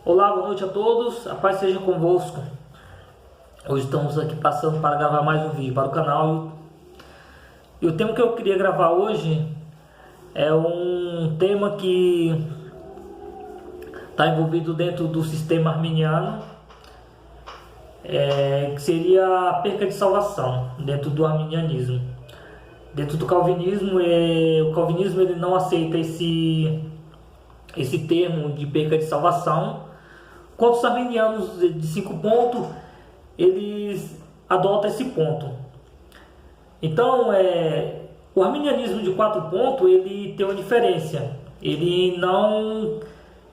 Olá, boa noite a todos, a paz seja convosco. Hoje estamos aqui passando para gravar mais um vídeo para o canal. E o tema que eu queria gravar hoje é um tema que está envolvido dentro do sistema arminiano, que seria a perca de salvação dentro do arminianismo. Dentro do calvinismo, o calvinismo ele não aceita esse termo de perca de salvação. Quanto os arminianos de 5 pontos, eles adotam esse ponto. Então, o arminianismo de 4 pontos, ele tem uma diferença. Ele não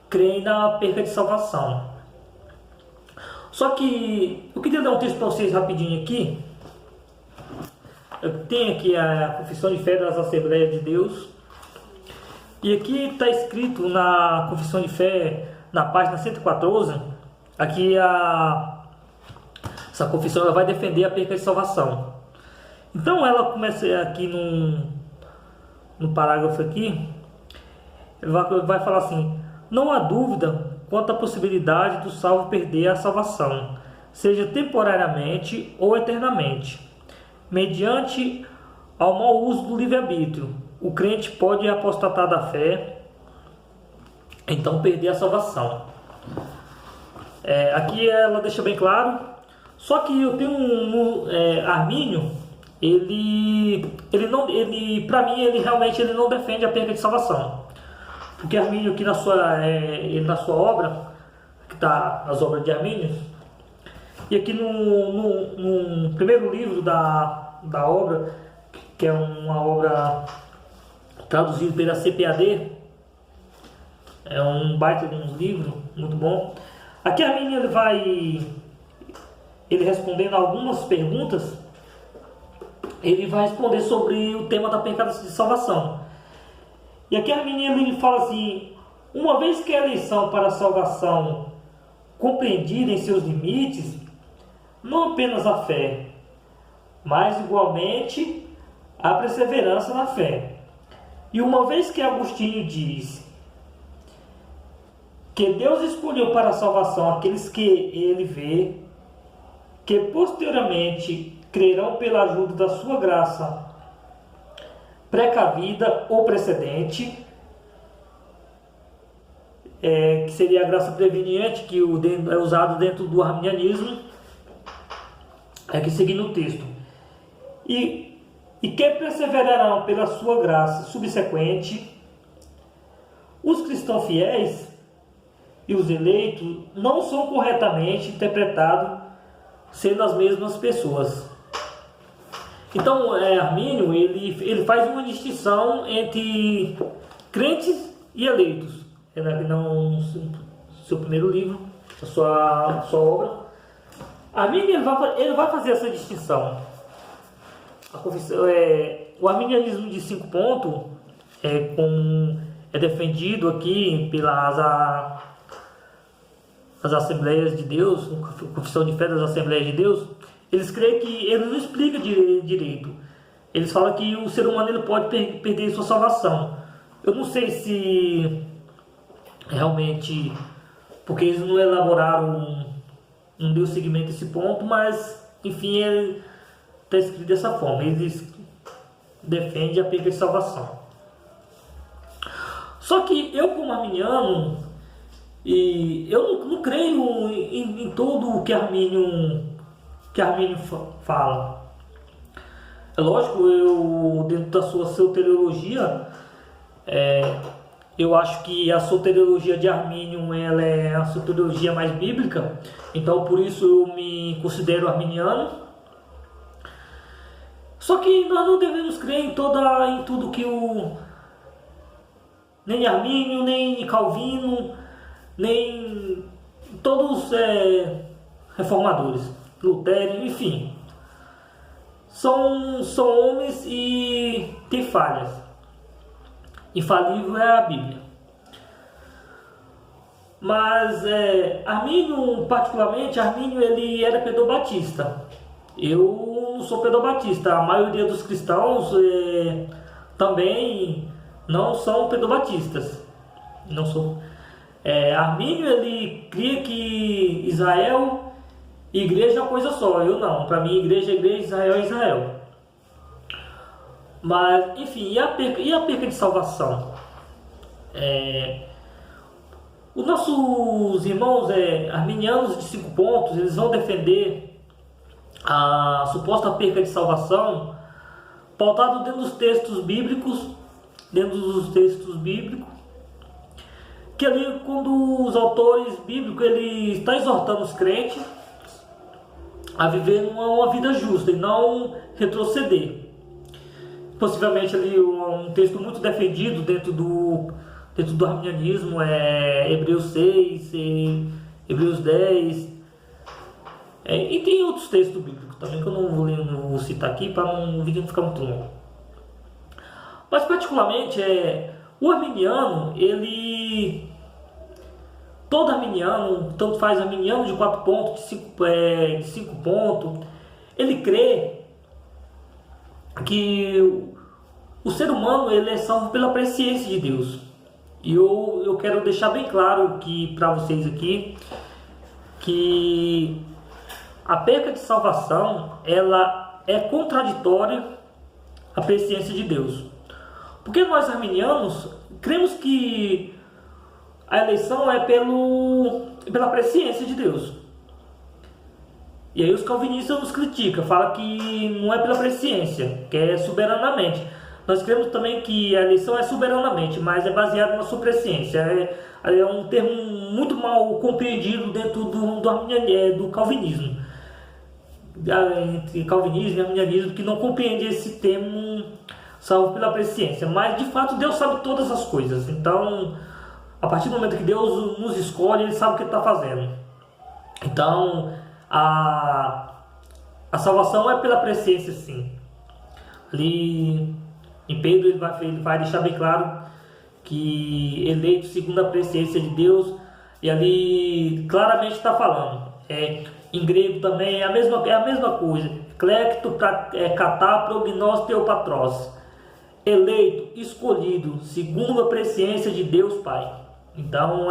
crê na perca de salvação. Só que eu queria dar um texto para vocês rapidinho aqui. Eu tenho aqui a Confissão de Fé das Assembleias de Deus. E aqui está escrito na Confissão de Fé, na página 114, aqui essa confissão ela vai defender a perca de salvação. Então ela começa aqui no parágrafo aqui, vai falar assim: não há dúvida quanto à possibilidade do salvo perder a salvação, seja temporariamente ou eternamente, mediante ao mau uso do livre-arbítrio. O crente pode apostatar da fé, então perder a salvação. Aqui ela deixa bem claro. Só que eu tenho Armínio, para mim ele realmente não defende a perda de salvação, porque Armínio aqui na sua obra, que está nas obras de Armínio, e aqui no primeiro livro da obra, que é uma obra traduzida pela CPAD, é um baita de um livro muito bom. Aqui Armínio ele respondendo algumas perguntas, ele vai responder sobre o tema da perca de salvação. E aqui Armínio ele fala assim: uma vez que a eleição para a salvação compreendida em seus limites, não apenas a fé, mas igualmente a perseverança na fé. E uma vez que Agostinho diz que Deus escolheu para a salvação aqueles que ele vê, que posteriormente crerão pela ajuda da sua graça precavida ou precedente, que seria a graça preveniente, que é usado dentro do arminianismo, aqui seguindo o texto, e que perseverarão pela sua graça subsequente. Os cristãos fiéis e os eleitos não são corretamente interpretados sendo as mesmas pessoas. Então, Armínio ele faz uma distinção entre crentes e eleitos. No seu primeiro livro, a sua obra, Armínio ele vai fazer essa distinção. O arminianismo de 5 pontos é defendido aqui pelas as Assembleias de Deus, Confissão de Fé das Assembleias de Deus. Eles creem que ele não explica direito. Eles falam que o ser humano ele pode perder sua salvação. Eu não sei se realmente, porque eles não elaboraram, não deu seguimento a esse ponto, mas enfim, ele está escrito dessa forma. Eles defendem a perda de salvação. Só que eu, como arminiano, e eu não creio em tudo o que Armínio fala. É lógico, dentro da sua soteriologia, eu acho que a soteriologia de Armínio ela é a soteriologia mais bíblica, então por isso eu me considero arminiano. Só que nós não devemos crer em tudo que nem Armínio, nem Calvino, nem todos reformadores, Lutero, enfim, são homens e têm falhas. Infalível é a Bíblia. Mas Armínio, particularmente, ele era pedobatista. Eu não sou pedobatista. A maioria dos cristãos também não são pedobatistas. Não sou. Armínio, ele cria que Israel e igreja é uma coisa só. Eu não, para mim igreja é igreja, Israel é Israel. Mas, enfim, e a perca de salvação? Os nossos irmãos arminianos de 5 pontos, eles vão defender a suposta perca de salvação pautado dentro dos textos bíblicos, que ali quando os autores bíblicos ele está exortando os crentes a viver uma vida justa e não retroceder. Possivelmente ali um texto muito defendido dentro do arminianismo é Hebreus 6, Hebreus 10, e tem outros textos bíblicos também que eu não vou citar aqui para o vídeo não ficar muito longo. Mas particularmente o arminiano, todo arminiano, tanto faz arminiano de 4 pontos, de 5 pontos, ele crê que o ser humano ele é salvo pela presciência de Deus. E eu quero deixar bem claro para vocês aqui que a perca de salvação ela é contraditória à presciência de Deus. Porque nós arminianos cremos que a eleição é pela presciência de Deus. E aí os calvinistas nos criticam, falam que não é pela presciência, que é soberanamente. Nós cremos também que a eleição é soberanamente, mas é baseada na sua presciência. É um termo muito mal compreendido dentro do calvinismo. Entre calvinismo e arminianismo, que não compreende esse termo salvo pela presciência. Mas de fato Deus sabe todas as coisas. Então, a partir do momento que Deus nos escolhe, Ele sabe o que Ele está fazendo. Então, a salvação é pela presciência, sim. Ali em Pedro ele vai deixar bem claro que eleito segundo a presciência de Deus, e ali claramente está falando. Em grego também é a mesma coisa. Clecto catar prognos teopatros. Eleito, escolhido, segundo a presciência de Deus Pai. Então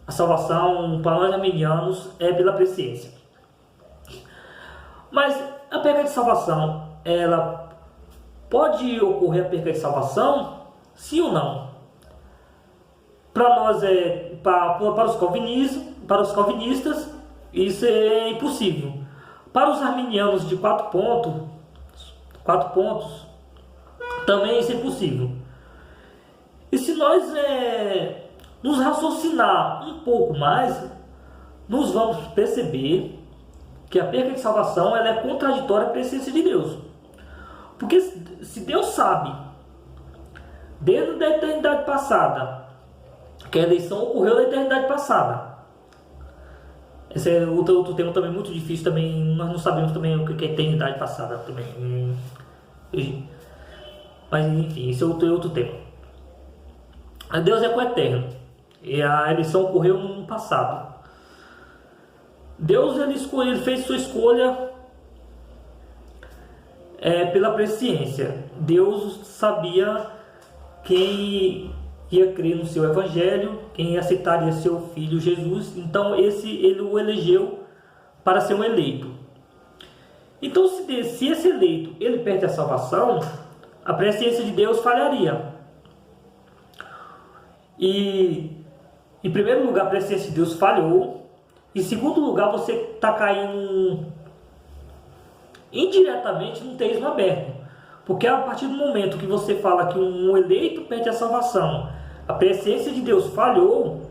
a salvação para nós arminianos é pela presciência. Mas a perca de salvação, ela pode ocorrer a perca de salvação? Sim ou não? Para nós para os calvinistas isso é impossível. Para os arminianos de 4 pontos, também isso é impossível. E se nós nos raciocinar um pouco mais, nós vamos perceber que a perca de salvação ela é contraditória à presciência de Deus. Porque se Deus sabe, desde a eternidade passada, que a eleição ocorreu na eternidade passada. Esse é outro tema também muito difícil também. Nós não sabemos também o que é eternidade passada também. Mas enfim, esse é outro tema. Deus é coeterno. E a eleição ocorreu no passado. Deus ele fez sua escolha pela presciência. Deus sabia quem ia crer no seu evangelho, quem aceitaria seu filho Jesus. Então ele o elegeu para ser um eleito. Então se esse eleito ele perde a salvação, a presciência de Deus falharia. E em primeiro lugar a presciência de Deus falhou. Em segundo lugar você está caindo indiretamente no teísmo aberto. Porque a partir do momento que você fala que um eleito perde a salvação, a presciência de Deus falhou,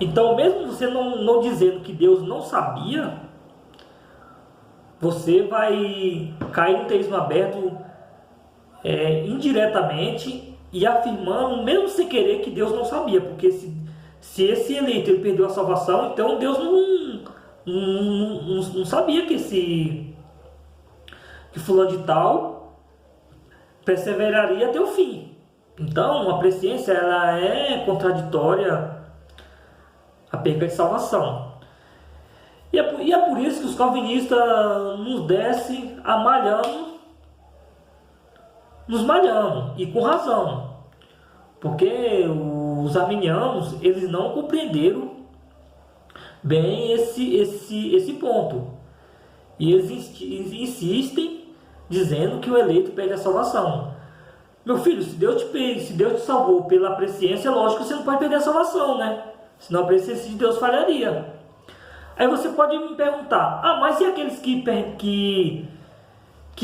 então mesmo você não dizendo que Deus não sabia, você vai cair no teísmo aberto indiretamente e afirmando, mesmo sem querer, que Deus não sabia. Porque se esse eleito ele perdeu a salvação, então Deus não sabia que fulano de tal perseveraria até o fim. Então a presciência ela é contraditória à perca de salvação. E é por isso que os calvinistas nos descem nos malhando, e com razão. Porque os arminianos, eles não compreenderam bem esse ponto. E eles insistem dizendo que o eleito perde a salvação. Meu filho, se Deus te salvou pela presciência, é lógico que você não pode perder a salvação, né? Senão a presciência de Deus falharia. Aí você pode me perguntar, mas e aqueles que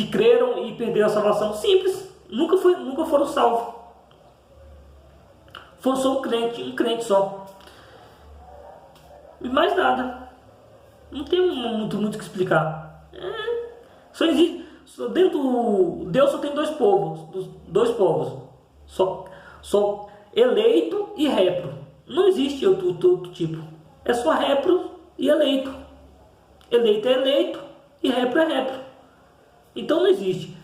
creram e perderam a salvação? Simples, nunca foram salvos. Foi só um crente só. E mais nada. Não tem muito o que explicar. Só existe. Deus só tem dois povos. Só eleito e repro. Não existe outro tipo. É só repro e eleito. Eleito é eleito e repro é repro. Então não existe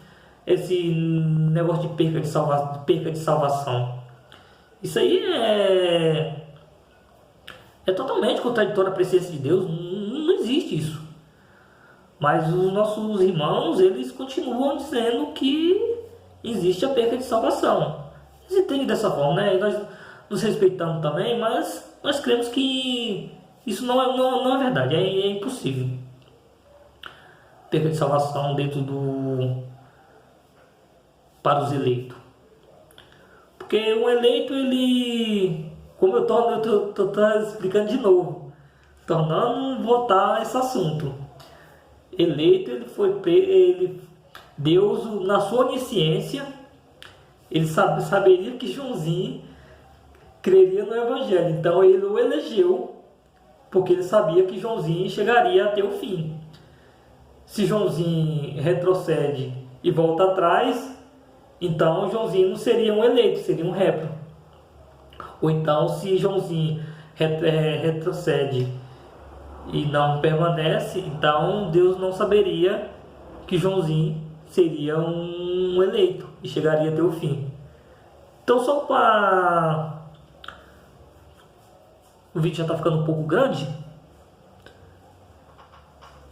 esse negócio de perca de salvação. Isso aí é totalmente contraditório à presciência de Deus. Não existe isso. Mas os nossos irmãos, eles continuam dizendo que existe a perca de salvação. Eles entendem dessa forma, né? E nós nos respeitamos também, mas nós cremos que isso não é verdade. É impossível. Perca de salvação para os eleitos. Porque o eleito, ele, como eu estou explicando de novo, tornando voltar esse assunto. Eleito, Deus, na sua onisciência, ele saberia que Joãozinho creria no Evangelho. Então ele o elegeu, porque ele sabia que Joãozinho chegaria até o fim. Se Joãozinho retrocede e volta atrás, então Joãozinho não seria um eleito, seria um repro. Ou então, se Joãozinho retrocede e não permanece, então Deus não saberia que Joãozinho seria um eleito e chegaria até o fim. Então, só para... O vídeo já está ficando um pouco grande.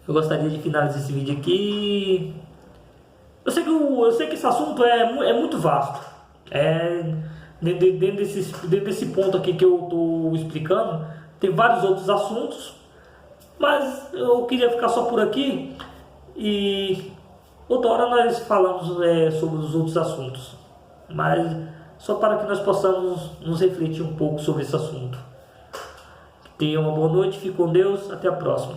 Eu gostaria de finalizar esse vídeo aqui. Eu sei que esse assunto é muito vasto. Dentro desse ponto aqui que eu estou explicando, tem vários outros assuntos, mas eu queria ficar só por aqui e outra hora nós falamos sobre os outros assuntos, mas só para que nós possamos nos refletir um pouco sobre esse assunto. Tenha uma boa noite, fique com Deus, até a próxima.